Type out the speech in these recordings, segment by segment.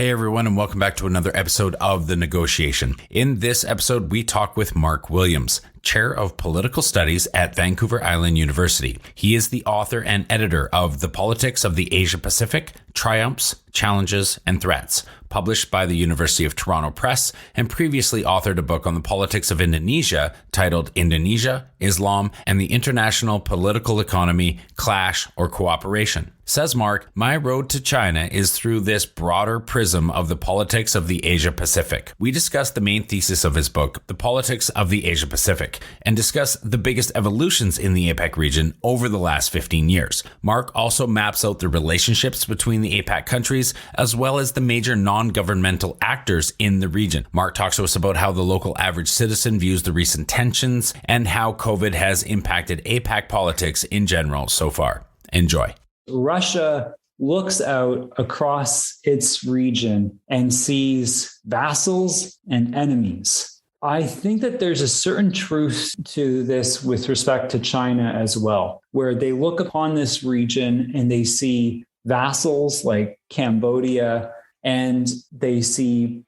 Hey everyone, and welcome back to another episode of The Negotiation. In this episode, we talk with Mark Williams, Chair of Political Studies at Vancouver Island University. He is the author and editor of The Politics of the Asia-Pacific, Triumphs, Challenges, and Threats, published by the University of Toronto Press, and previously authored a book on the politics of Indonesia titled Indonesia, Islam, and the International Political Economy, Clash or Cooperation. Says Mark, my road to China is through this broader prism of the politics of the Asia-Pacific. We discuss the main thesis of his book, The Politics of the Asia-Pacific, and discuss the biggest evolutions in the APAC region over the last 15 years. Mark also maps out the relationships between the APAC countries, as well as the major non-governmental actors in the region. Mark talks to us about how the local average citizen views the recent tensions and how COVID has impacted APAC politics in general so far. Enjoy. Russia looks out across its region and sees vassals and enemies. I think that there's a certain truth to this with respect to China as well, where they look upon this region and they see vassals like Cambodia, and they see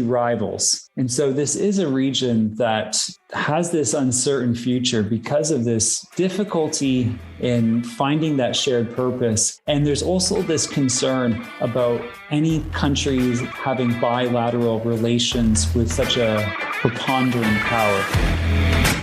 rivals. And so this is a region that has this uncertain future because of this difficulty in finding that shared purpose. And there's also this concern about any countries having bilateral relations with such a preponderant power.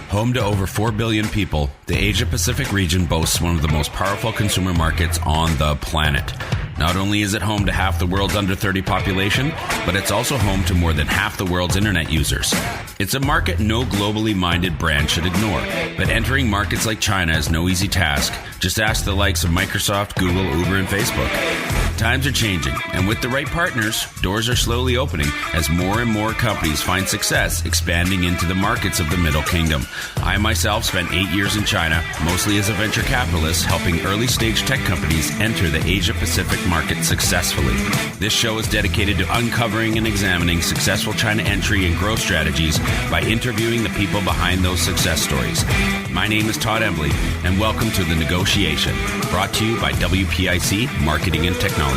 Home to over 4 billion people, the Asia-Pacific region boasts one of the most powerful consumer markets on the planet. Not only is it home to half the world's under 30 population, but it's also home to more than half the world's internet users. It's a market no globally minded brand should ignore, but entering markets like China is no easy task. Just ask the likes of Microsoft, Google, Uber, and Facebook. Times are changing, and with the right partners, doors are slowly opening as more and more companies find success expanding into the markets of the Middle Kingdom. I myself spent 8 years in China, mostly as a venture capitalist, helping early-stage tech companies enter the Asia-Pacific market successfully. This show is dedicated to uncovering and examining successful China entry and growth strategies by interviewing the people behind those success stories. My name is Todd Embley, and welcome to The Negotiation, brought to you by WPIC Marketing and Technologies.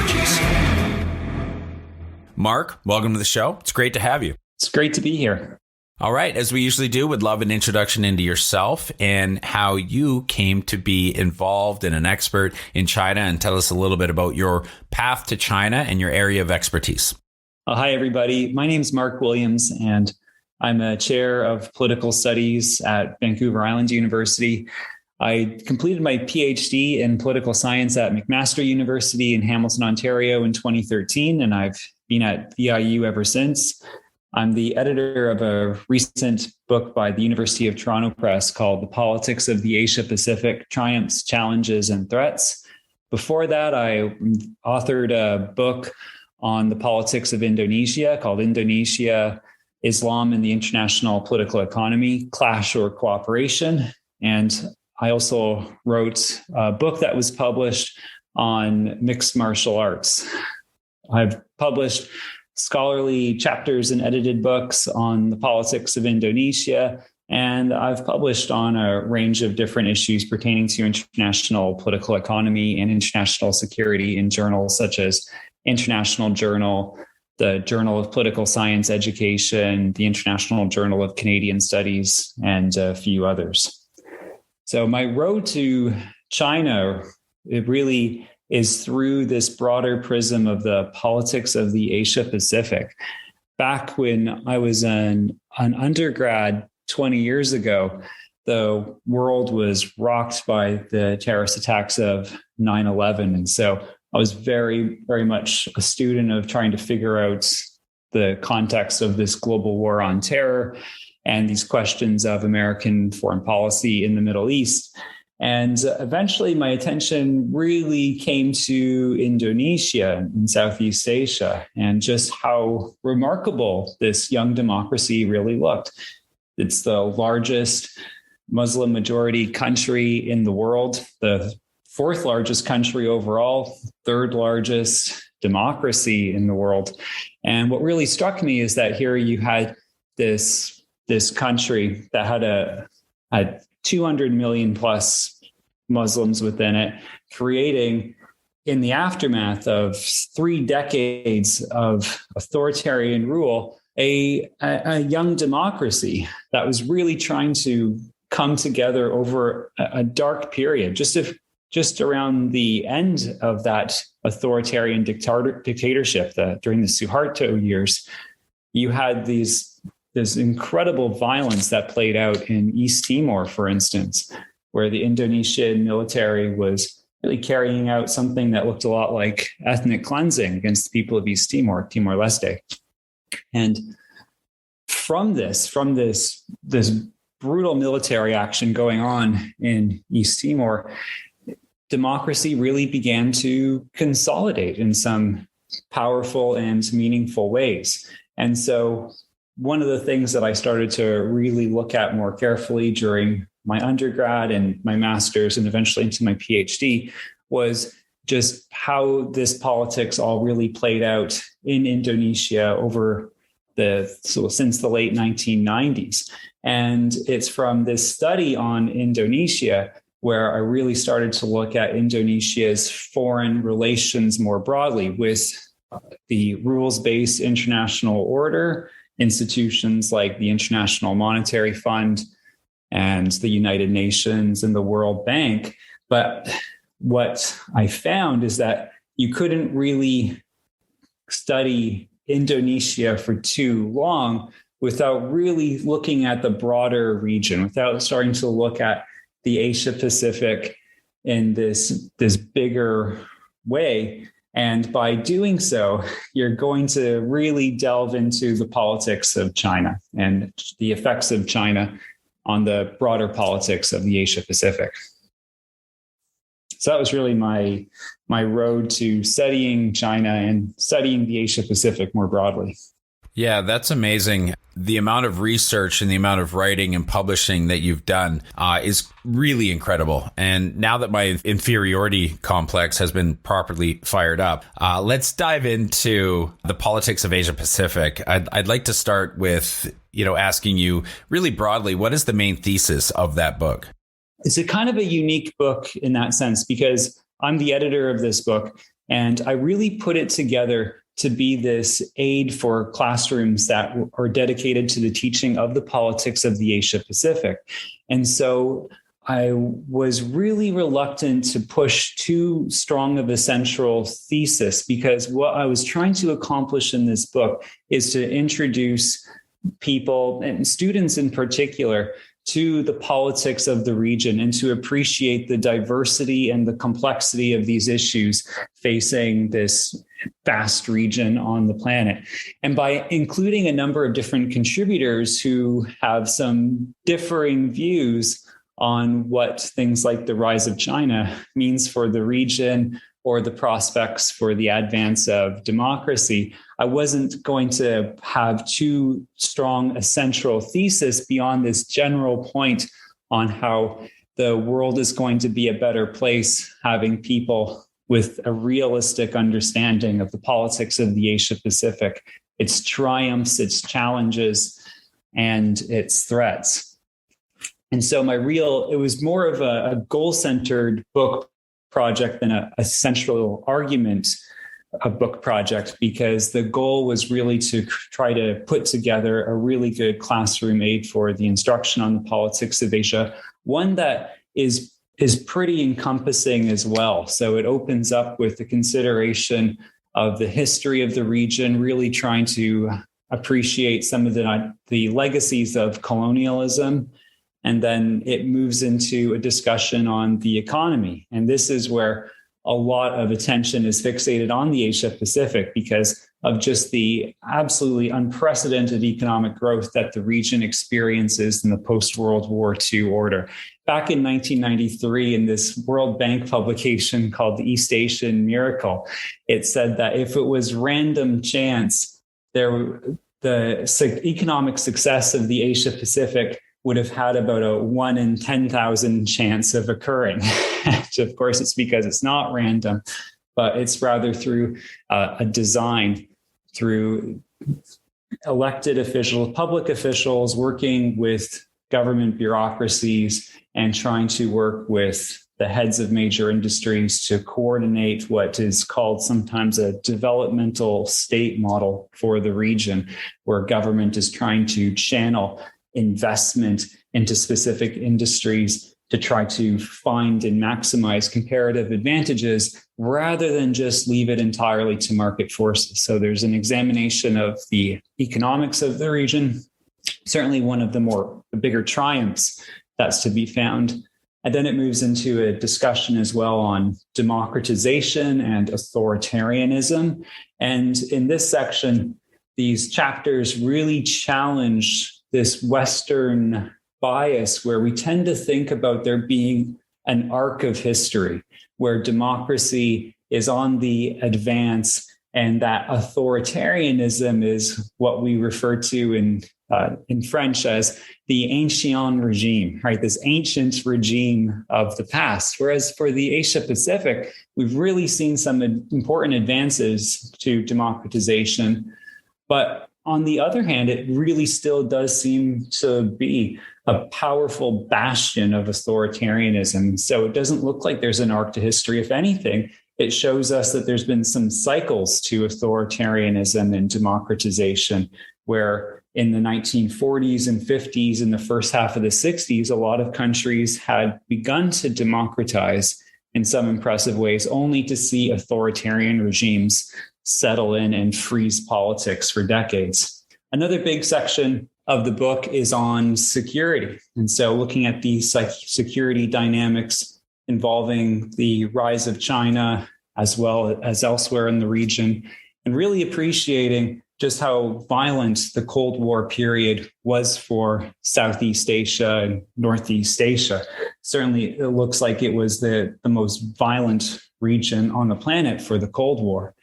Mark, welcome to the show. It's great to have you. It's great to be here. All right. As we usually do, would love an introduction into yourself and how you came to be involved and an expert in China, and tell us a little bit about your path to China and your area of expertise. Hi, everybody. My name is Mark Williams, and I'm a chair of political studies at Vancouver Island University. I completed my PhD in political science at McMaster University in Hamilton, Ontario in 2013, and I've been at VIU ever since. I'm the editor of a recent book by the University of Toronto Press called The Politics of the Asia-Pacific, Triumphs, Challenges, and Threats. Before that, I authored a book on the politics of Indonesia called Indonesia, Islam, and the International Political Economy, Clash or Cooperation. And I also wrote a book that was published on mixed martial arts. I've published scholarly chapters and edited books on the politics of Indonesia, and I've published on a range of different issues pertaining to international political economy and international security in journals such as International Journal, the Journal of Political Science Education, the International Journal of Canadian Studies, and a few others. So my road to China, it really is through this broader prism of the politics of the Asia-Pacific. Back when I was an undergrad 20 years ago, the world was rocked by the terrorist attacks of 9/11. And so I was very, very much a student of trying to figure out the context of this global war on terror and these questions of American foreign policy in the Middle East. And eventually my attention really came to Indonesia in Southeast Asia and just how remarkable this young democracy really looked. It's the largest Muslim majority country in the world, the fourth largest country overall, third largest democracy in the world. And what really struck me is that here you had this country that had 200 million plus Muslims within it, creating in the aftermath of 3 decades of authoritarian rule, a young democracy that was really trying to come together over a dark period, just around the end of that authoritarian dictatorship during the Suharto years, you had this incredible violence that played out in East Timor, for instance, where the Indonesian military was really carrying out something that looked a lot like ethnic cleansing against the people of East Timor, Timor-Leste. And from this brutal military action going on in East Timor, democracy really began to consolidate in some powerful and meaningful ways. And so one of the things that I started to really look at more carefully during my undergrad and my master's and eventually into my PhD was just how this politics all really played out in Indonesia since the late 1990s. And it's from this study on Indonesia where I really started to look at Indonesia's foreign relations more broadly with the rules-based international order, institutions like the International Monetary Fund and the United Nations and the World Bank. But what I found is that you couldn't really study Indonesia for too long without really looking at the broader region, without starting to look at the Asia Pacific in this bigger way. And by doing so, you're going to really delve into the politics of China and the effects of China on the broader politics of the Asia Pacific. So that was really my road to studying China and studying the Asia Pacific more broadly. Yeah, that's amazing. The amount of research and the amount of writing and publishing that you've done is really incredible. And now that my inferiority complex has been properly fired up, let's dive into the politics of Asia Pacific. I'd like to start with, asking you really broadly, what is the main thesis of that book? It's a kind of a unique book in that sense because I'm the editor of this book, and I really put it together to be this aid for classrooms that are dedicated to the teaching of the politics of the Asia Pacific. And so I was really reluctant to push too strong of a central thesis because what I was trying to accomplish in this book is to introduce people and students in particular to the politics of the region and to appreciate the diversity and the complexity of these issues facing this vast region on the planet. And by including a number of different contributors who have some differing views on what things like the rise of China means for the region or the prospects for the advance of democracy, I wasn't going to have too strong a central thesis beyond this general point on how the world is going to be a better place having people with a realistic understanding of the politics of the Asia Pacific, its triumphs, its challenges, and its threats. And so it was more of a goal-centered book project than a central argument, a book project, because the goal was really to try to put together a really good classroom aid for the instruction on the politics of Asia, one that is pretty encompassing as well. So it opens up with the consideration of the history of the region, really trying to appreciate some of the legacies of colonialism. And then it moves into a discussion on the economy. And this is where a lot of attention is fixated on the Asia Pacific because of just the absolutely unprecedented economic growth that the region experiences in the post-World War II order. Back in 1993, in this World Bank publication called The East Asian Miracle, it said that if it was random chance, the economic success of the Asia Pacific would have had about a 1 in 10,000 chance of occurring. Of course, it's because it's not random, but it's rather through a design, through elected officials, public officials working with government bureaucracies and trying to work with the heads of major industries to coordinate what is called sometimes a developmental state model for the region, where government is trying to channel investment into specific industries to try to find and maximize comparative advantages rather than just leave it entirely to market forces. So there's an examination of the economics of the region, certainly one of the bigger triumphs that's to be found. And then it moves into a discussion as well on democratization and authoritarianism. And in this section, these chapters really challenge this Western bias where we tend to think about there being an arc of history where democracy is on the advance and that authoritarianism is what we refer to in French as the ancien regime, right? This ancient regime of the past. Whereas for the Asia Pacific, we've really seen some important advances to democratization. But on the other hand, it really still does seem to be a powerful bastion of authoritarianism. So it doesn't look like there's an arc to history. If anything, it shows us that there's been some cycles to authoritarianism and democratization, where in the 1940s and 50s and the first half of the 60s, a lot of countries had begun to democratize in some impressive ways, only to see authoritarian regimes settle in and freeze politics for decades. Another big section of the book is on security. And so looking at the security dynamics involving the rise of China as well as elsewhere in the region, and really appreciating just how violent the Cold War period was for Southeast Asia and Northeast Asia. Certainly, it looks like it was the most violent region on the planet for the Cold War.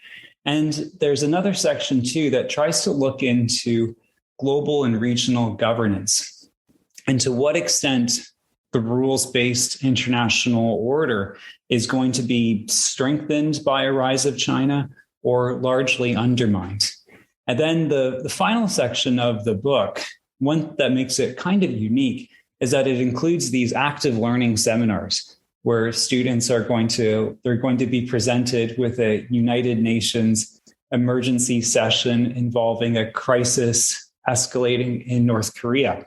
And there's another section, too, that tries to look into global and regional governance and to what extent the rules-based international order is going to be strengthened by a rise of China or largely undermined. And then the final section of the book, one that makes it kind of unique, is that it includes these active learning seminars where students they're going to be presented with a United Nations emergency session involving a crisis escalating in North Korea,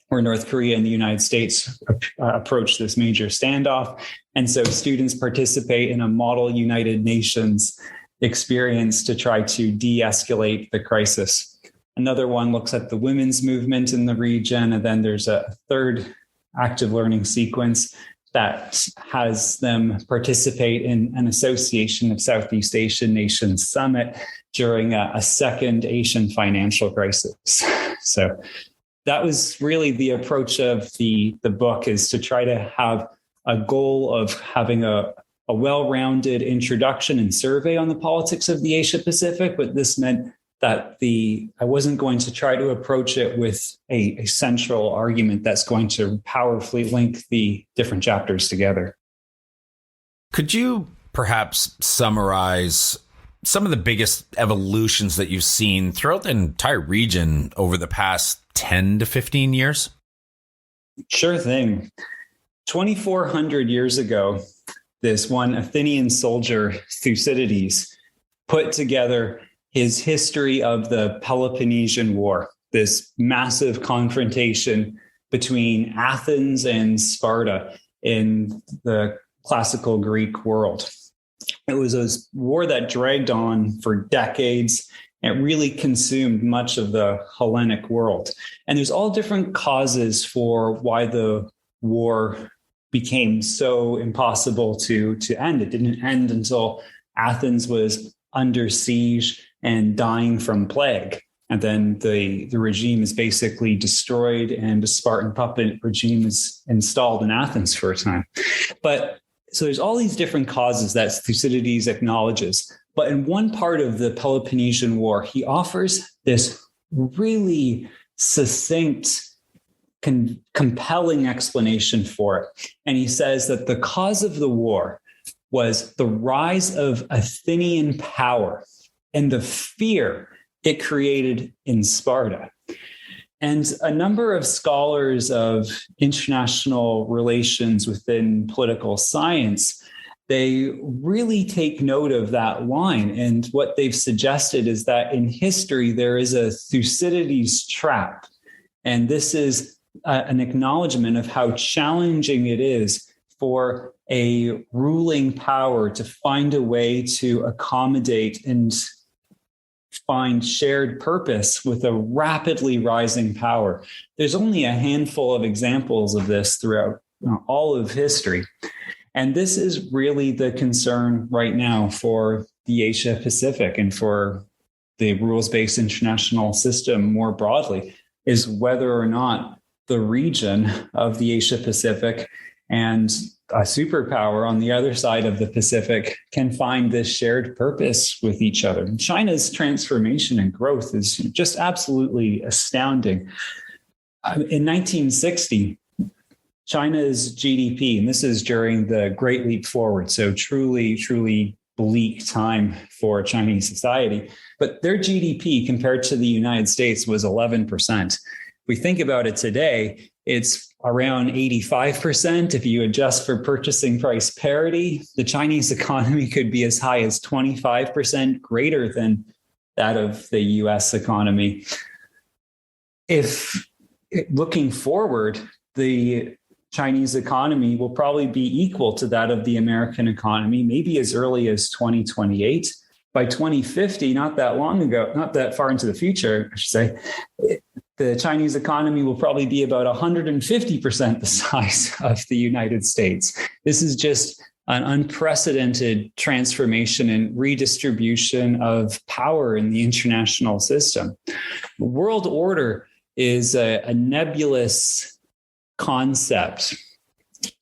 where North Korea and the United States approach this major standoff. And so students participate in a model United Nations experience to try to de-escalate the crisis. Another one looks at the women's movement in the region. And then there's a third active learning sequence that has them participate in an association of Southeast Asian nations summit during a second Asian financial crisis. So that was really the approach of the book, is to try to have a goal of having a well-rounded introduction and survey on the politics of the Asia Pacific, but this meant that I wasn't going to try to approach it with a central argument that's going to powerfully link the different chapters together. Could you perhaps summarize some of the biggest evolutions that you've seen throughout the entire region over the past 10 to 15 years? Sure thing. 2,400 years ago, this one Athenian soldier, Thucydides, put together his history of the Peloponnesian War, this massive confrontation between Athens and Sparta in the classical Greek world. It was a war that dragged on for decades. It really consumed much of the Hellenic world. And there's all different causes for why the war became so impossible to end. It didn't end until Athens was under siege and dying from plague. And then the regime is basically destroyed and a Spartan puppet regime is installed in Athens for a time. But so there's all these different causes that Thucydides acknowledges. But in one part of the Peloponnesian War, he offers this really succinct, compelling explanation for it. And he says that the cause of the war was the rise of Athenian power and the fear it created in Sparta. And a number of scholars of international relations within political science, they really take note of that line. And what they've suggested is that in history, there is a Thucydides trap. And this is an acknowledgement of how challenging it is for a ruling power to find a way to accommodate and find shared purpose with a rapidly rising power. There's only a handful of examples of this throughout all of history. And this is really the concern right now for the Asia Pacific and for the rules-based international system more broadly, is whether or not the region of the Asia Pacific and a superpower on the other side of the Pacific can find this shared purpose with each other. And China's transformation and growth is just absolutely astounding. In 1960, China's GDP, and this is during the Great Leap Forward, so truly bleak time for Chinese society, but their GDP compared to the United States was 11%. We think about it today, it's around 85%. If you adjust for purchasing price parity, the Chinese economy could be as high as 25% greater than that of the US economy. If looking forward, the Chinese economy will probably be equal to that of the American economy, maybe as early as 2028. By 2050, not that long ago, not that far into the future, I should say, the Chinese economy will probably be about 150% the size of the United States. This is just an unprecedented transformation and redistribution of power in the international system. World order is a nebulous concept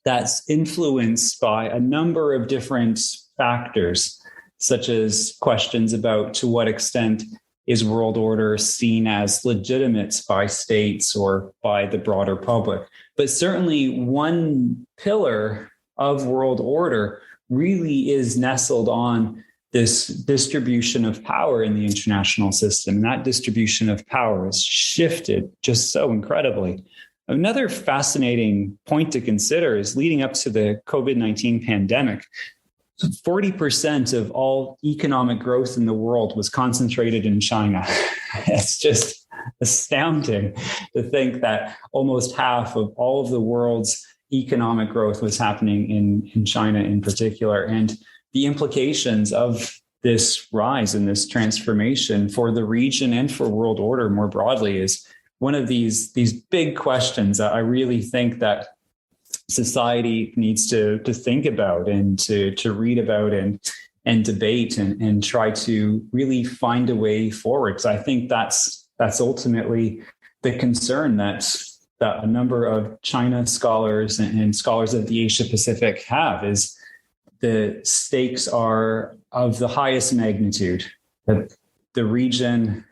that's influenced by a number of different factors, such as questions about to what extent is world order seen as legitimate by states or by the broader public. But certainly one pillar of world order really is nestled on this distribution of power in the international system. And that distribution of power has shifted just so incredibly. Another fascinating point to consider is leading up to the COVID-19 pandemic, 40% of all economic growth in the world was concentrated in China. It's just astounding to think that almost half of all of the world's economic growth was happening in China in particular. And the implications of this rise and this transformation for the region and for world order more broadly is one of these big questions that I really think that society needs to think about and to read about and debate and try to really find a way forward. So I think that's ultimately the concern that a number of China scholars and scholars of the Asia Pacific have, is the stakes are of the highest magnitude, that the region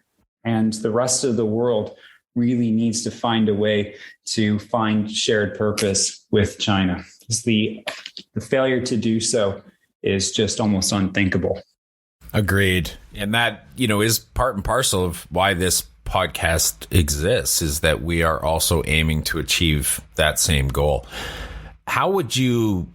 and the rest of the world really needs to find a way to find shared purpose with China. The failure to do so is just almost unthinkable. Agreed. And that, is part and parcel of why this podcast exists, is that we are also aiming to achieve that same goal. How would you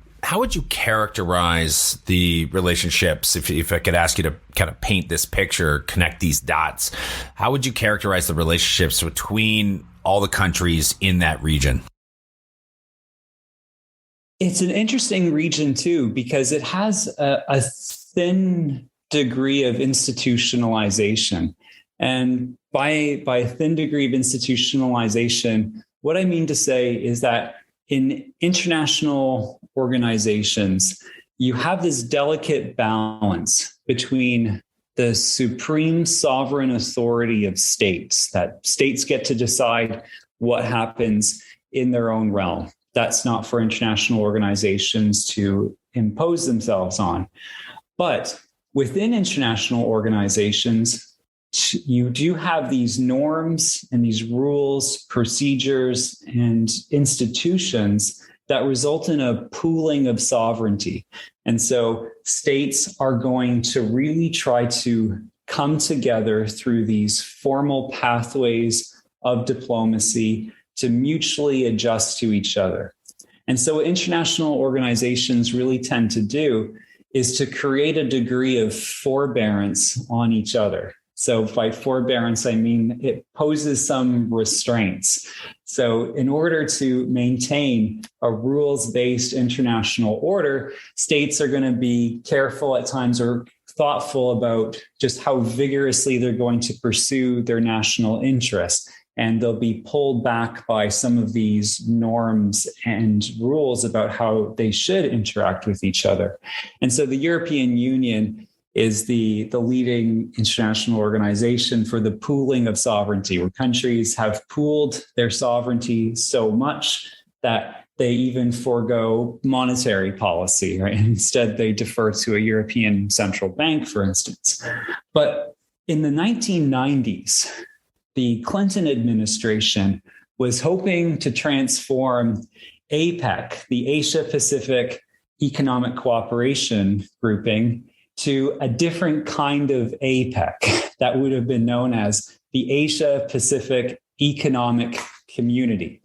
characterize the relationships, if I could ask you to kind of paint this picture, connect these dots, how would you characterize the relationships between all the countries in that region? It's an interesting region too, because it has a thin degree of institutionalization. And by a thin degree of institutionalization, what I mean to say is that in international organizations, you have this delicate balance between the supreme sovereign authority of states, that states get to decide what happens in their own realm. That's not for international organizations to impose themselves on. But within international organizations, you do have these norms and these rules, procedures, and institutions that result in a pooling of sovereignty. And so states are going to really try to come together through these formal pathways of diplomacy to mutually adjust to each other. And so what international organizations really tend to do is to create a degree of forbearance on each other. So by forbearance, I mean it poses some restraints. So in order to maintain a rules-based international order, states are going to be careful at times or thoughtful about just how vigorously they're going to pursue their national interests. And they'll be pulled back by some of these norms and rules about how they should interact with each other. And so the European Union is the leading international organization for the pooling of sovereignty, where countries have pooled their sovereignty so much that they even forego monetary policy, right? Instead, they defer to a European central bank, for instance. But in the 1990s, the Clinton administration was hoping to transform APAC, the Asia-Pacific Economic Cooperation Grouping, to a different kind of APAC that would have been known as the Asia-Pacific Economic Community.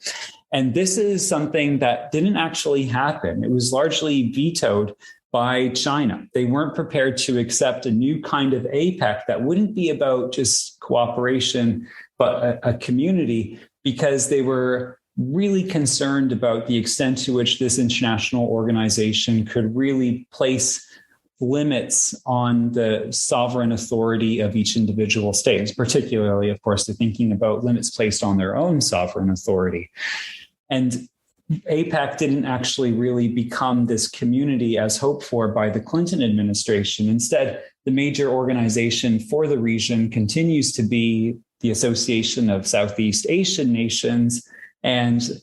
And this is something that didn't actually happen. It was largely vetoed by China. They weren't prepared to accept a new kind of APEC that wouldn't be about just cooperation, but a community, because they were really concerned about the extent to which this international organization could really place limits on the sovereign authority of each individual state. Particularly, of course, they're thinking about limits placed on their own sovereign authority. And APAC didn't actually really become this community as hoped for by the Clinton administration. Instead, the major organization for the region continues to be the Association of Southeast Asian Nations and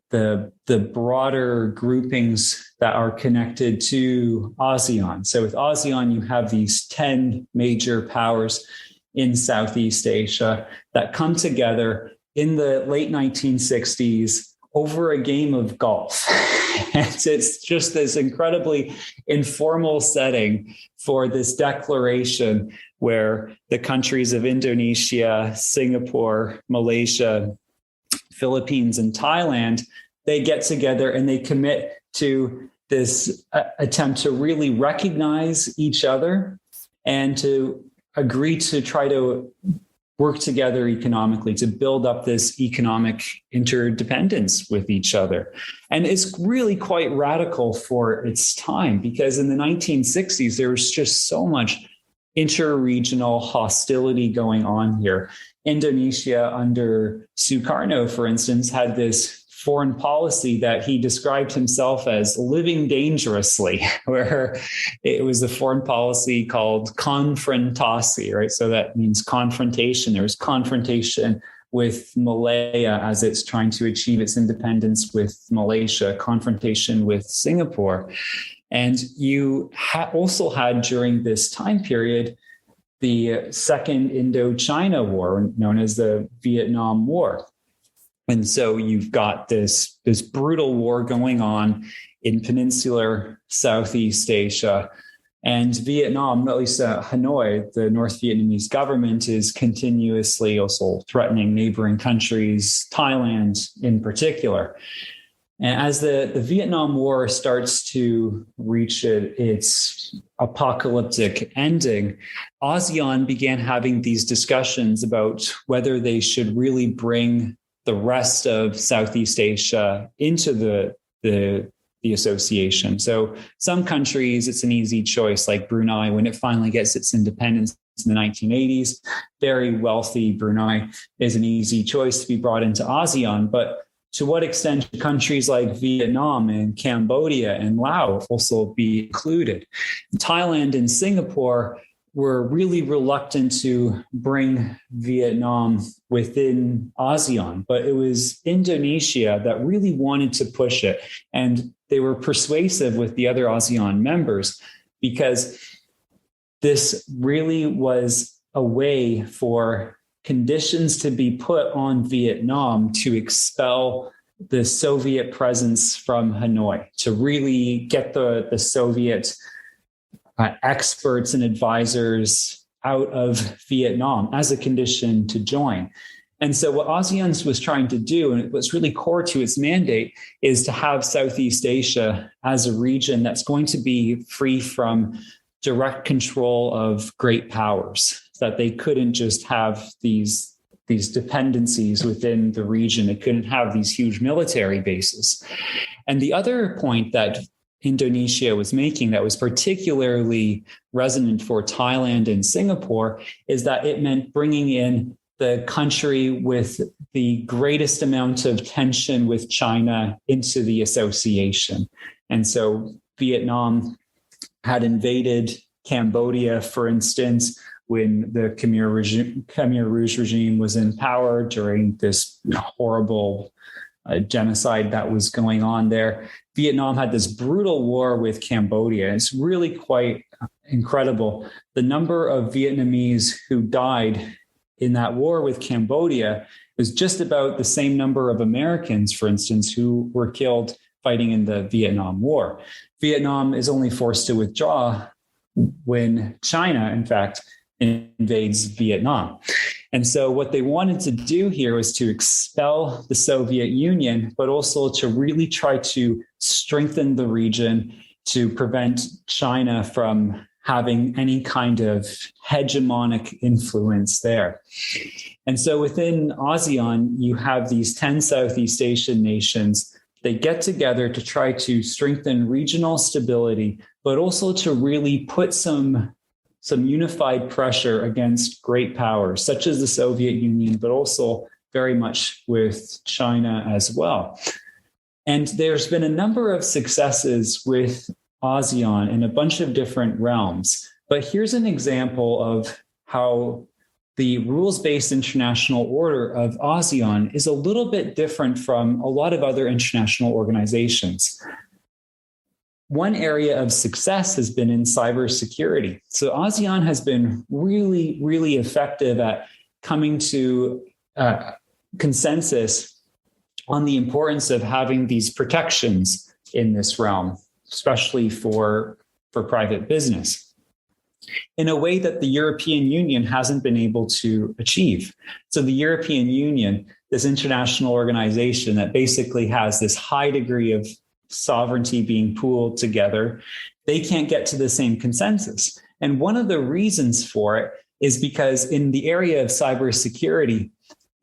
the broader groupings that are connected to ASEAN. So with ASEAN, you have these 10 major powers in Southeast Asia that come together in the late 1960s over a game of golf. And it's just this incredibly informal setting for this declaration where the countries of Indonesia, Singapore, Malaysia, Philippines, and Thailand, they get together and they commit to this attempt to really recognize each other and to agree to try to work together economically to build up this economic interdependence with each other. And it's really quite radical for its time, because in the 1960s, there was just so much interregional hostility going on here. Indonesia under Sukarno, for instance, had this foreign policy that he described himself as living dangerously, where it was a foreign policy called konfrontasi, right? So that means confrontation. There was confrontation with Malaya as it's trying to achieve its independence with Malaysia, confrontation with Singapore. And you also had during this time period the Second Indochina War, known as the Vietnam War. And so you've got this brutal war going on in peninsular Southeast Asia. And Vietnam, at least Hanoi, the North Vietnamese government, is continuously also threatening neighboring countries, Thailand in particular. And as the Vietnam War starts to reach its apocalyptic ending, ASEAN began having these discussions about whether they should really bring the rest of Southeast Asia into the association. So some countries, it's an easy choice, like Brunei, when it finally gets its independence in the 1980s, very wealthy Brunei is an easy choice to be brought into ASEAN. But to what extent should countries like Vietnam and Cambodia and Laos also be included? Thailand and Singapore were really reluctant to bring Vietnam within ASEAN, but it was Indonesia that really wanted to push it. And they were persuasive with the other ASEAN members because this really was a way for conditions to be put on Vietnam to expel the Soviet presence from Hanoi, to really get the Soviet experts and advisors out of Vietnam as a condition to join. And so what ASEAN was trying to do, and what's really core to its mandate, is to have Southeast Asia as a region that's going to be free from direct control of great powers, so that they couldn't just have these dependencies within the region. It couldn't have these huge military bases. And the other point that Indonesia was making that was particularly resonant for Thailand and Singapore is that it meant bringing in the country with the greatest amount of tension with China into the association. And so Vietnam had invaded Cambodia, for instance, when the Khmer Rouge regime was in power during this horrible genocide that was going on there. Vietnam had this brutal war with Cambodia. It's really quite incredible. The number of Vietnamese who died in that war with Cambodia was just about the same number of Americans, for instance, who were killed fighting in the Vietnam War. Vietnam is only forced to withdraw when China, in fact, invades Vietnam. And so what they wanted to do here was to expel the Soviet Union, but also to really try to strengthen the region to prevent China from having any kind of hegemonic influence there. And so within ASEAN, you have these 10 Southeast Asian nations. They get together to try to strengthen regional stability, but also to really put some unified pressure against great powers, such as the Soviet Union, but also very much with China as well. And there's been a number of successes with ASEAN in a bunch of different realms. But here's an example of how the rules-based international order of ASEAN is a little bit different from a lot of other international organizations. One area of success has been in cybersecurity. So ASEAN has been really, really effective at coming to consensus on the importance of having these protections in this realm, especially for private business, in a way that the European Union hasn't been able to achieve. So the European Union, this international organization that basically has this high degree of sovereignty being pooled together, they can't get to the same consensus. And one of the reasons for it is because in the area of cybersecurity,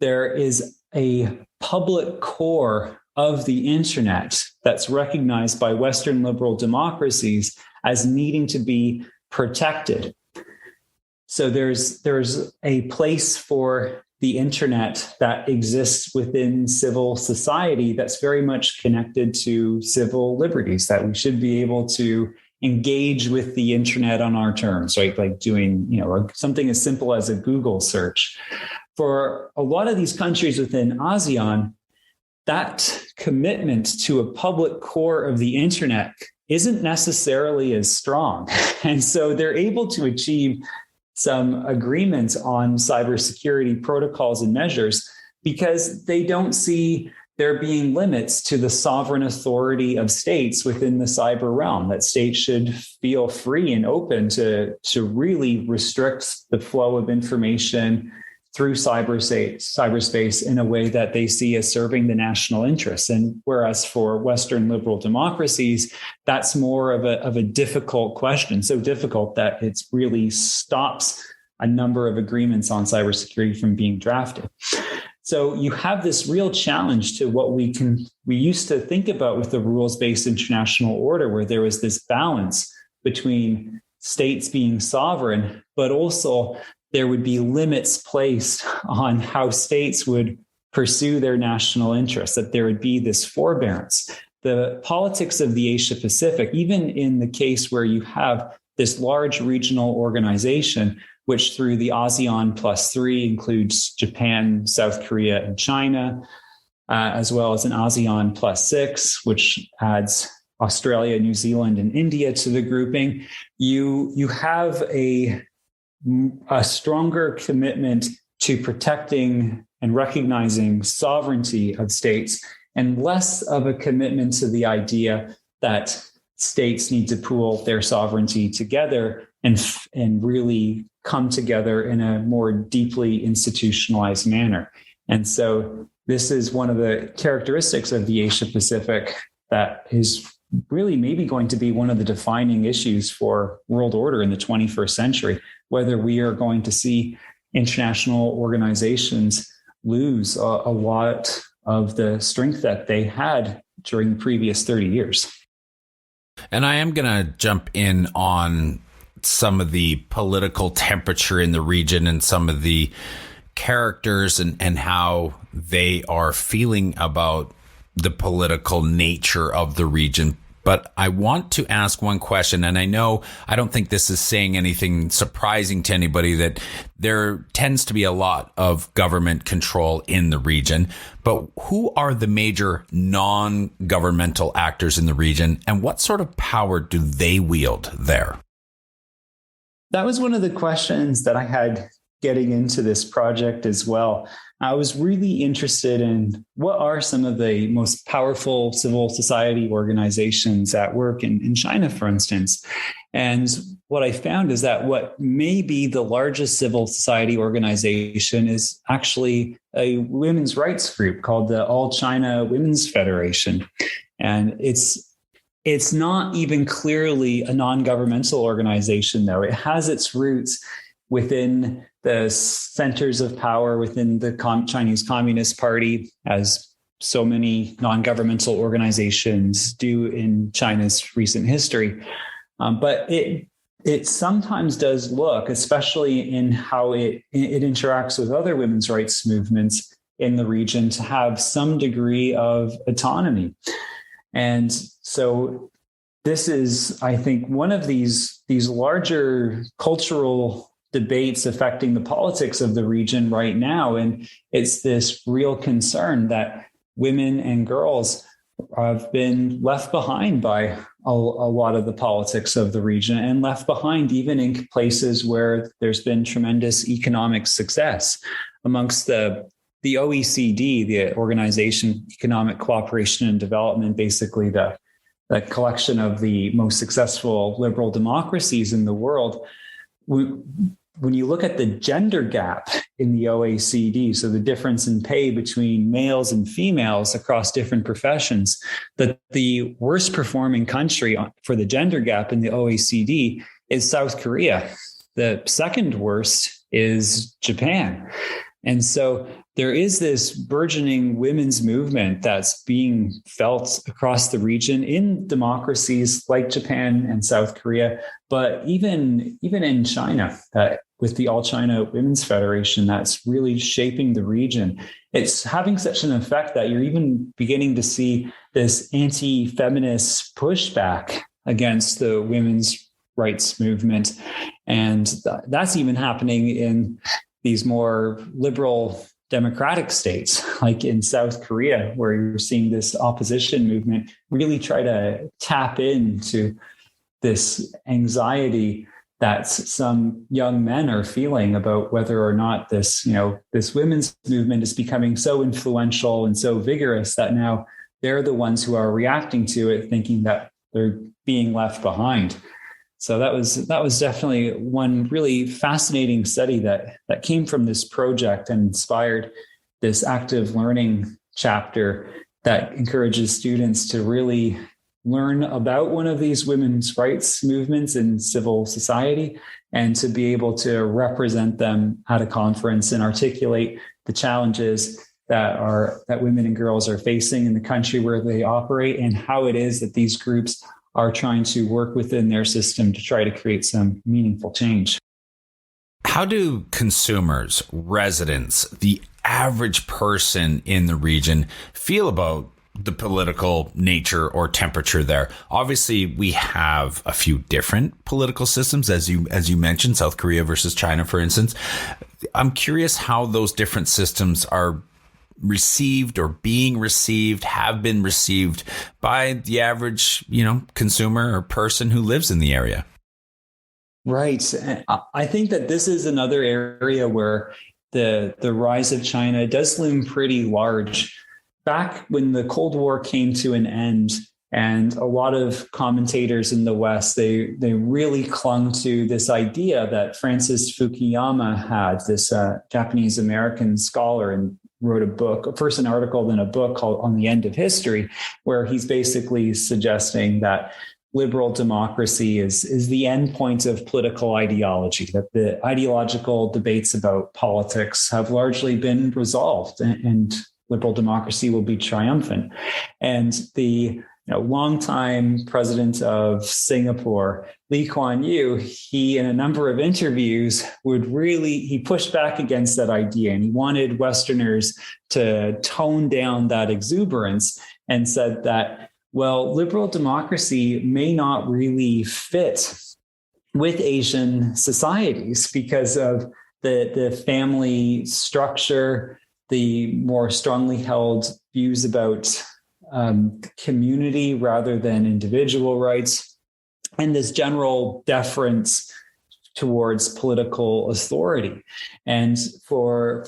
there is a public core of the internet that's recognized by Western liberal democracies as needing to be protected. So there's a place for the internet that exists within civil society that's very much connected to civil liberties, that we should be able to engage with the internet on our terms, right? Like doing, something as simple as a Google search. For a lot of these countries within ASEAN, that commitment to a public core of the internet isn't necessarily as strong. And so they're able to achieve some agreements on cybersecurity protocols and measures because they don't see there being limits to the sovereign authority of states within the cyber realm, that states should feel free and open to really restrict the flow of information through cyberspace in a way that they see as serving the national interests. And whereas for Western liberal democracies, that's more of a difficult question, so difficult that it really stops a number of agreements on cybersecurity from being drafted. So you have this real challenge to what we used to think about with the rules-based international order, where there was this balance between states being sovereign, but also there would be limits placed on how states would pursue their national interests, that there would be this forbearance. The politics of the Asia-Pacific, even in the case where you have this large regional organization, which through the ASEAN +3 includes Japan, South Korea, and China, as well as an ASEAN +6, which adds Australia, New Zealand, and India to the grouping, you have a stronger commitment to protecting and recognizing sovereignty of states, and less of a commitment to the idea that states need to pool their sovereignty together and really come together in a more deeply institutionalized manner. And so this is one of the characteristics of the Asia Pacific that is really maybe going to be one of the defining issues for world order in the 21st century, whether we are going to see international organizations lose a lot of the strength that they had during the previous 30 years. And I am going to jump in on some of the political temperature in the region and some of the characters and how they are feeling about the political nature of the region. But I want to ask one question, and I don't think this is saying anything surprising to anybody, that there tends to be a lot of government control in the region. But who are the major non-governmental actors in the region, and what sort of power do they wield there? That was one of the questions that I had getting into this project as well. I was really interested in what are some of the most powerful civil society organizations at work in China, for instance. And what I found is that what may be the largest civil society organization is actually a women's rights group called the All China Women's Federation. And it's not even clearly a non-governmental organization, though. It has its roots within the centers of power within the Chinese Communist Party, as so many non-governmental organizations do in China's recent history. But it sometimes does look, especially in how it interacts with other women's rights movements in the region, to have some degree of autonomy. And so this is, I think, one of these larger cultural debates affecting the politics of the region right now. And it's this real concern that women and girls have been left behind by a lot of the politics of the region, and left behind even in places where there's been tremendous economic success. Amongst the OECD, the Organization Economic Cooperation and Development, basically the collection of the most successful liberal democracies in the world, when you look at the gender gap in the OECD, so the difference in pay between males and females across different professions, that the worst performing country for the gender gap in the OECD is South Korea. The second worst is Japan. And so there is this burgeoning women's movement that's being felt across the region in democracies like Japan and South Korea, but even in China, with the All China Women's Federation, that's really shaping the region. It's having such an effect that you're even beginning to see this anti-feminist pushback against the women's rights movement. And that's even happening in these more liberal democratic states, like in South Korea, where you're seeing this opposition movement really try to tap into this anxiety that some young men are feeling about whether or not this women's movement is becoming so influential and so vigorous that now they're the ones who are reacting to it, thinking that they're being left behind. So that was definitely one really fascinating study that came from this project and inspired this active learning chapter that encourages students to really learn about one of these women's rights movements in civil society and to be able to represent them at a conference and articulate the challenges that women and girls are facing in the country where they operate, and how it is that these groups are trying to work within their system to try to create some meaningful change. How do consumers, residents, the average person in the region feel about the political nature or temperature there? Obviously, we have a few different political systems, as you mentioned, South Korea versus China, for instance. I'm curious how those different systems are received or have been received by the average, consumer or person who lives in the area. Right. I think that this is another area where the rise of China does loom pretty large. Back when the Cold War came to an end, and a lot of commentators in the West, they really clung to this idea that Francis Fukuyama had, this Japanese American scholar, and wrote a book, first an article, then a book called On the End of History, where he's basically suggesting that liberal democracy is the end point of political ideology, that the ideological debates about politics have largely been resolved and liberal democracy will be triumphant. And the longtime president of Singapore, Lee Kuan Yew, he, in a number of interviews, he pushed back against that idea. And he wanted Westerners to tone down that exuberance and said that, well, liberal democracy may not really fit with Asian societies because of the family structure, the more strongly held views about community rather than individual rights, and this general deference towards political authority. And for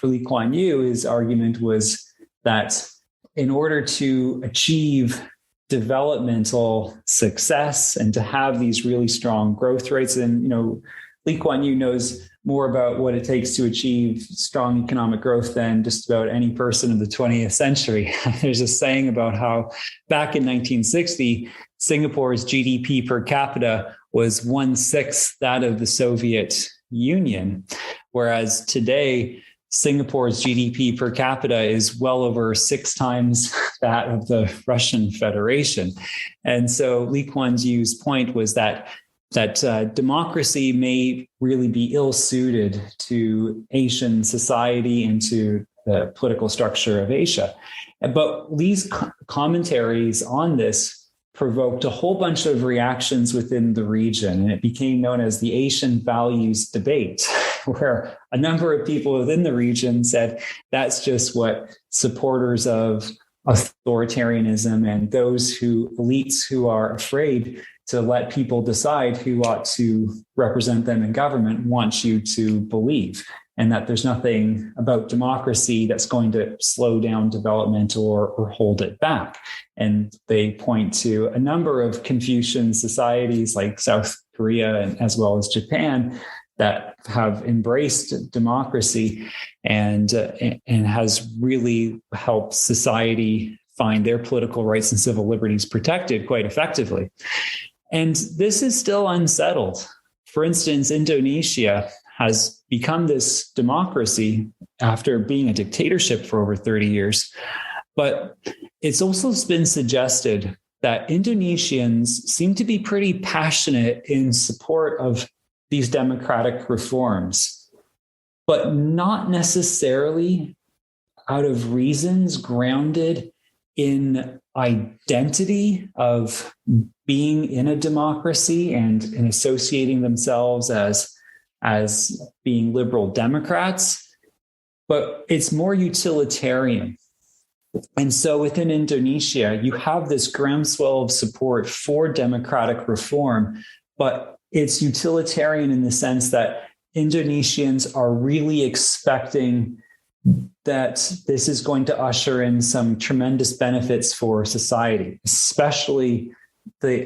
Lee Kuan Yew, his argument was that in order to achieve developmental success and to have these really strong growth rates, and Lee Kuan Yew knows more about what it takes to achieve strong economic growth than just about any person of the 20th century. There's a saying about how back in 1960, Singapore's GDP per capita was 1/6 that of the Soviet Union, whereas today, Singapore's GDP per capita is well over 6 times that of the Russian Federation. And so Lee Kuan Yew's point was that democracy may really be ill-suited to Asian society and to the political structure of Asia. But Lee's commentaries on this provoked a whole bunch of reactions within the region, and it became known as the Asian values debate, where a number of people within the region said that's just what supporters of authoritarianism and those elites who are afraid to let people decide who ought to represent them in government want you to believe, and that there's nothing about democracy that's going to slow down development or hold it back. And they point to a number of Confucian societies like South Korea and as well as Japan that have embraced democracy and has really helped society find their political rights and civil liberties protected quite effectively. And this is still unsettled. For instance, Indonesia has become this democracy after being a dictatorship for over 30 years. But it's also been suggested that Indonesians seem to be pretty passionate in support of these democratic reforms, but not necessarily out of reasons grounded in identity of being in a democracy and associating themselves as being liberal Democrats, but it's more utilitarian. And so within Indonesia, you have this groundswell of support for democratic reform, but it's utilitarian in the sense that Indonesians are really expecting that this is going to usher in some tremendous benefits for society, especially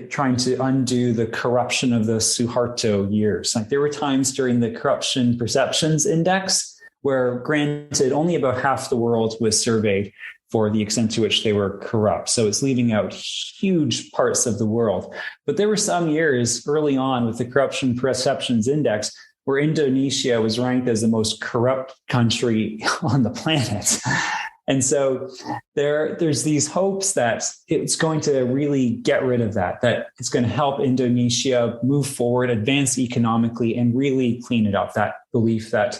trying to undo the corruption of the Suharto years. Like there were times during the Corruption Perceptions Index where, granted, only about half the world was surveyed for the extent to which they were corrupt. So it's leaving out huge parts of the world. But there were some years early on with the Corruption Perceptions Index where Indonesia was ranked as the most corrupt country on the planet. And so there's these hopes that it's going to really get rid of that it's going to help Indonesia move forward, advance economically, and really clean it up. That belief that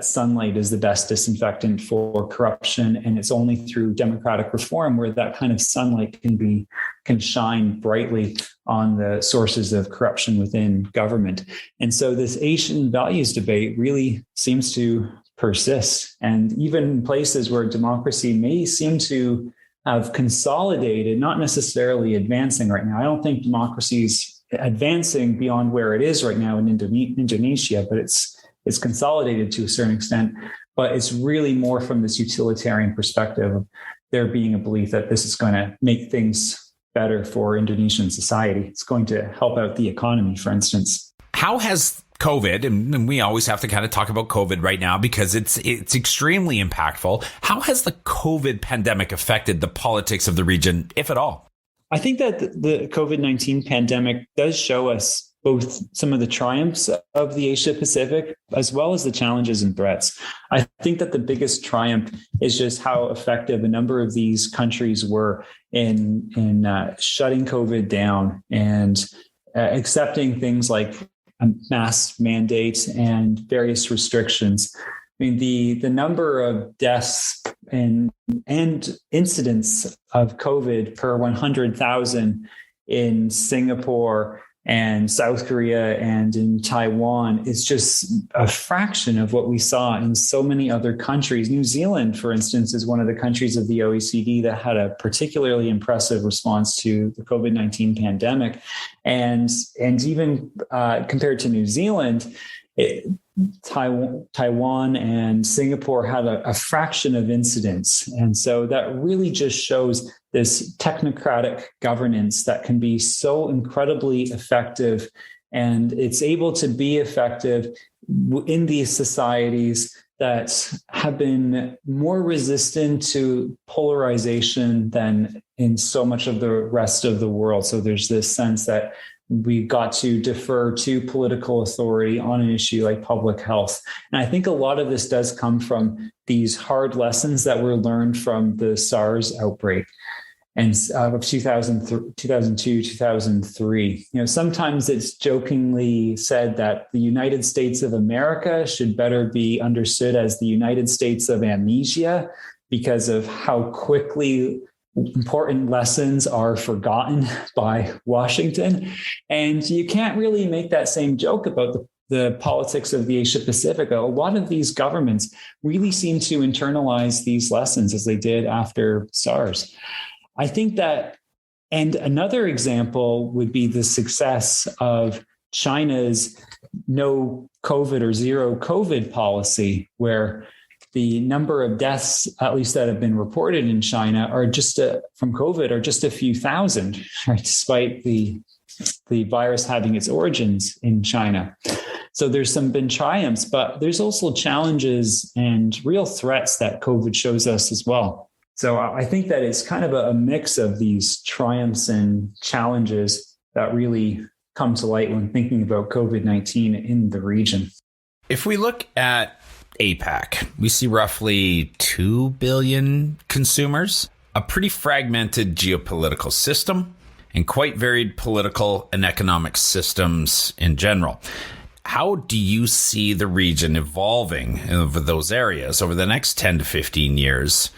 sunlight is the best disinfectant for corruption, and it's only through democratic reform where that kind of sunlight can shine brightly on the sources of corruption within government. And so this Asian values debate really seems to persist. And even in places where democracy may seem to have consolidated, not necessarily advancing right now. I don't think democracy is advancing beyond where it is right now in Indonesia, but it's consolidated to a certain extent. But it's really more from this utilitarian perspective of there being a belief that this is going to make things better for Indonesian society. It's going to help out the economy, for instance. How has COVID, and we always have to kind of talk about COVID right now because it's extremely impactful. How has the COVID pandemic affected the politics of the region, if at all? I think that the COVID-19 pandemic does show us both some of the triumphs of the Asia Pacific as well as the challenges and threats. I think that the biggest triumph is just how effective a number of these countries were in shutting COVID down and accepting things like mask mandates and various restrictions. I mean, the number of deaths and incidents of COVID per 100,000 in Singapore and South Korea and in Taiwan is just a fraction of what we saw in so many other countries. New Zealand, for instance, is one of the countries of the OECD that had a particularly impressive response to the COVID-19 pandemic. And even compared to New Zealand, Taiwan and Singapore had a fraction of incidents. And so that really just shows this technocratic governance that can be so incredibly effective. And it's able to be effective in these societies that have been more resistant to polarization than in so much of the rest of the world. So there's this sense that we've got to defer to political authority on an issue like public health. And I think a lot of this does come from these hard lessons that were learned from the SARS outbreak and of 2002, 2003. Sometimes it's jokingly said that the United States of America should better be understood as the United States of amnesia because of how quickly important lessons are forgotten by Washington. And you can't really make that same joke about the politics of the Asia Pacific. A lot of these governments really seem to internalize these lessons as they did after SARS. I think that, and another example would be the success of China's no COVID or zero COVID policy, where the number of deaths, at least that have been reported in China, are from COVID are just a few thousand, right? Despite the virus having its origins in China. So there's been triumphs, but there's also challenges and real threats that COVID shows us as well. So I think that it's kind of a mix of these triumphs and challenges that really come to light when thinking about COVID-19 in the region. If we look at APAC, we see roughly 2 billion consumers, a pretty fragmented geopolitical system, and quite varied political and economic systems in general. How do you see the region evolving over those areas over the next 10 to 15 years?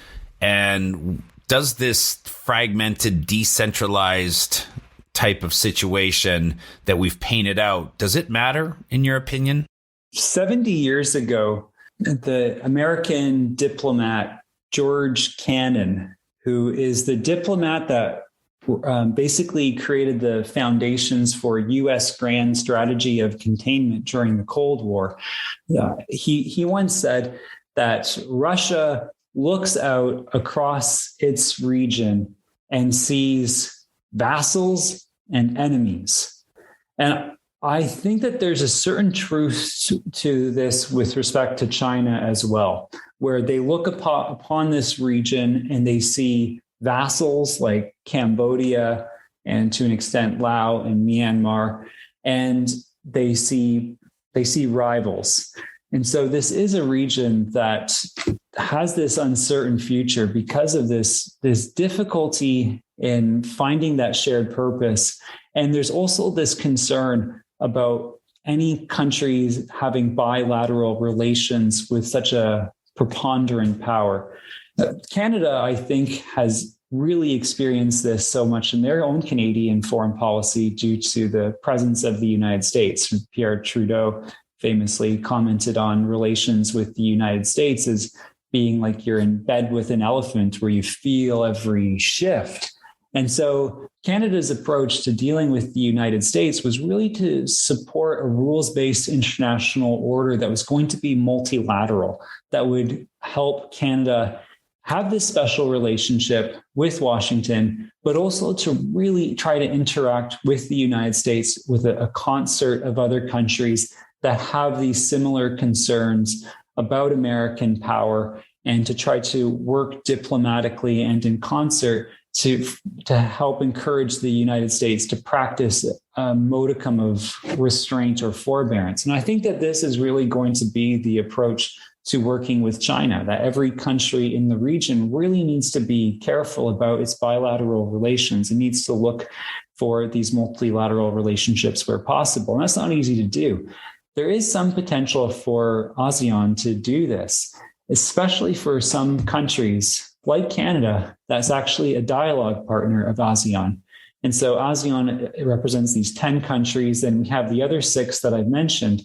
And does this fragmented, decentralized type of situation that we've painted out, does it matter in your opinion? 70 years ago, the American diplomat George Kennan, who is the diplomat that basically created the foundations for U.S. grand strategy of containment during the Cold War. He once said that Russia looks out across its region and sees vassals and enemies. And I think that there's a certain truth to this with respect to China as well, where they look upon this region and they see vassals like Cambodia and to an extent Laos and Myanmar, and they see rivals. And so this is a region that has this uncertain future because of this difficulty in finding that shared purpose. And there's also this concern about any countries having bilateral relations with such a preponderant power. Canada, I think, has really experienced this so much in their own Canadian foreign policy due to the presence of the United States. Pierre Trudeau famously commented on relations with the United States as being like you're in bed with an elephant where you feel every shift. And so Canada's approach to dealing with the United States was really to support a rules-based international order that was going to be multilateral, that would help Canada have this special relationship with Washington, but also to really try to interact with the United States with a concert of other countries that have these similar concerns about American power, and to try to work diplomatically and in concert to help encourage the United States to practice a modicum of restraint or forbearance. And I think that this is really going to be the approach to working with China, that every country in the region really needs to be careful about its bilateral relations and needs to look for these multilateral relationships where possible. And that's not easy to do. There is some potential for ASEAN to do this, especially for some countries like Canada, that's actually a dialogue partner of ASEAN. And so ASEAN represents these 10 countries, and we have the other 6 that I've mentioned,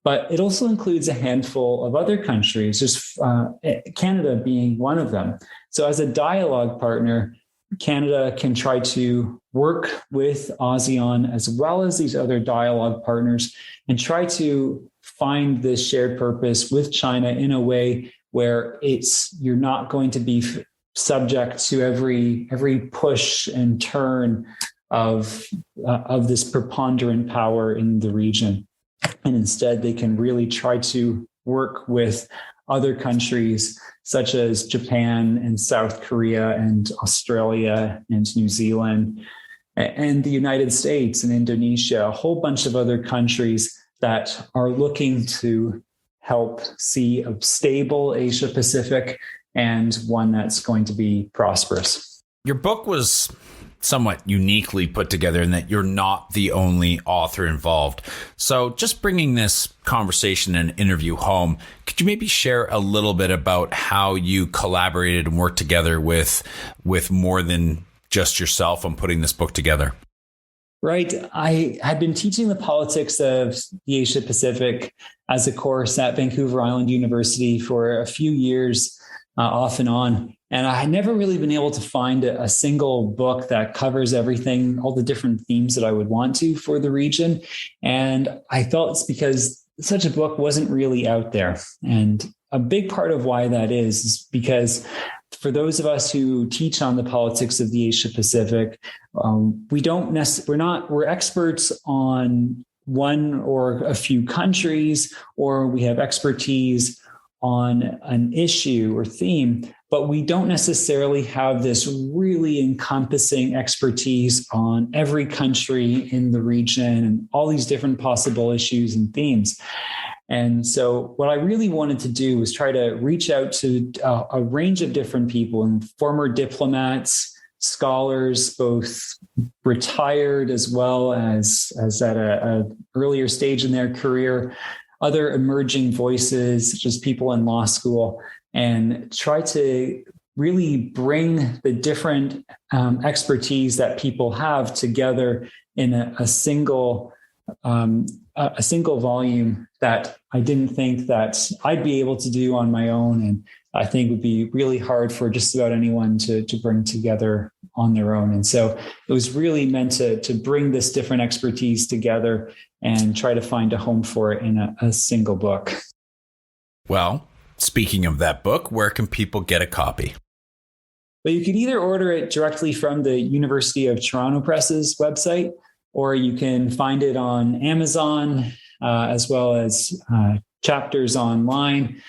but it also includes a handful of other countries, just Canada being one of them. So as a dialogue partner, Canada can try to work with ASEAN as well as these other dialogue partners and try to find this shared purpose with China in a way where you're not going to be subject to every push and turn of this preponderant power in the region. And instead, they can really try to work with other countries such as Japan and South Korea and Australia and New Zealand and the United States and Indonesia, a whole bunch of other countries that are looking to help see a stable Asia Pacific and one that's going to be prosperous. Your book was somewhat uniquely put together in that you're not the only author involved. So just bringing this conversation and interview home, could you maybe share a little bit about how you collaborated and worked together with more than just yourself on putting this book together? Right. I had been teaching the politics of the Asia Pacific as a course at Vancouver Island University for a few years, off and on. And I had never really been able to find a single book that covers everything, all the different themes that I would want to for the region. And I felt it's because such a book wasn't really out there. And a big part of why that is because for those of us who teach on the politics of the Asia Pacific, we're experts on one or a few countries, or we have expertise on an issue or theme, but we don't necessarily have this really encompassing expertise on every country in the region and all these different possible issues and themes. And so what I really wanted to do was try to reach out to a range of different people, and former diplomats, scholars, both retired as well as at a earlier stage in their career, other emerging voices, such as people in law school, and try to really bring the different expertise that people have together in a single volume that I didn't think that I'd be able to do on my own. And I think would be really hard for just about anyone to bring together on their own. And so it was really meant to bring this different expertise together and try to find a home for it in a single book. Well, speaking of that book, where can people get a copy? But you can either order it directly from the University of Toronto Press's website, or you can find it on Amazon, as well as chapters online,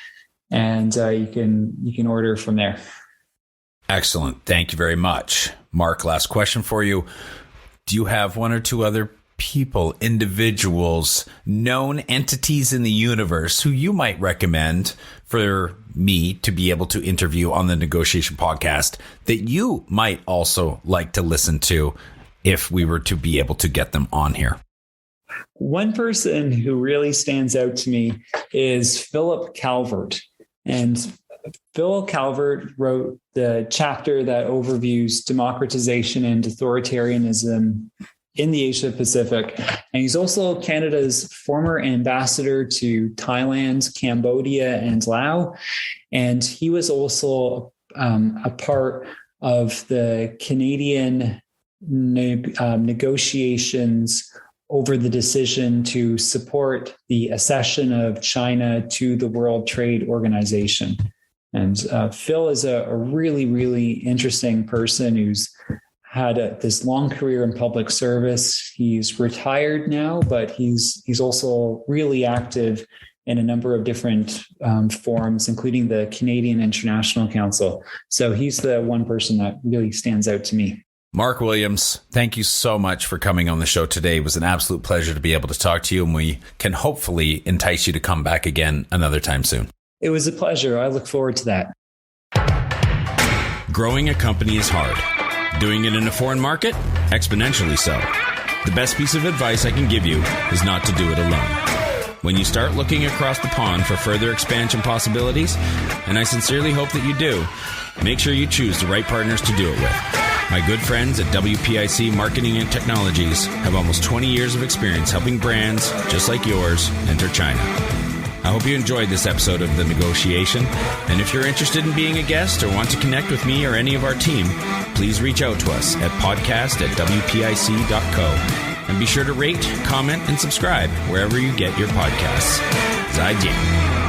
and you can order from there. Excellent. Thank you very much. Mark, last question for you. Do you have one or two other people, individuals, known entities in the universe who you might recommend for me to be able to interview on the Negotiation Podcast that you might also like to listen to if we were to be able to get them on here? One person who really stands out to me is Philip Calvert. And Phil Calvert wrote the chapter that overviews democratization and authoritarianism in the Asia Pacific. And he's also Canada's former ambassador to Thailand, Cambodia, and Laos. And he was also a part of the Canadian negotiations over the decision to support the accession of China to the World Trade Organization. And Phil is a really, really interesting person who's had this long career in public service. He's retired now, but he's also really active in a number of different forums, including the Canadian International Council. So he's the one person that really stands out to me. Mark Williams, thank you so much for coming on the show today. It was an absolute pleasure to be able to talk to you, and we can hopefully entice you to come back again another time soon. It was a pleasure. I look forward to that. Growing a company is hard. Doing it in a foreign market? Exponentially so. The best piece of advice I can give you is not to do it alone. When you start looking across the pond for further expansion possibilities, and I sincerely hope that you do, make sure you choose the right partners to do it with. My good friends at WPIC Marketing and Technologies have almost 20 years of experience helping brands just like yours enter China. I hope you enjoyed this episode of The Negotiation, and if you're interested in being a guest or want to connect with me or any of our team, please reach out to us at podcast@wpic.co. And be sure to rate, comment, and subscribe wherever you get your podcasts. 再见。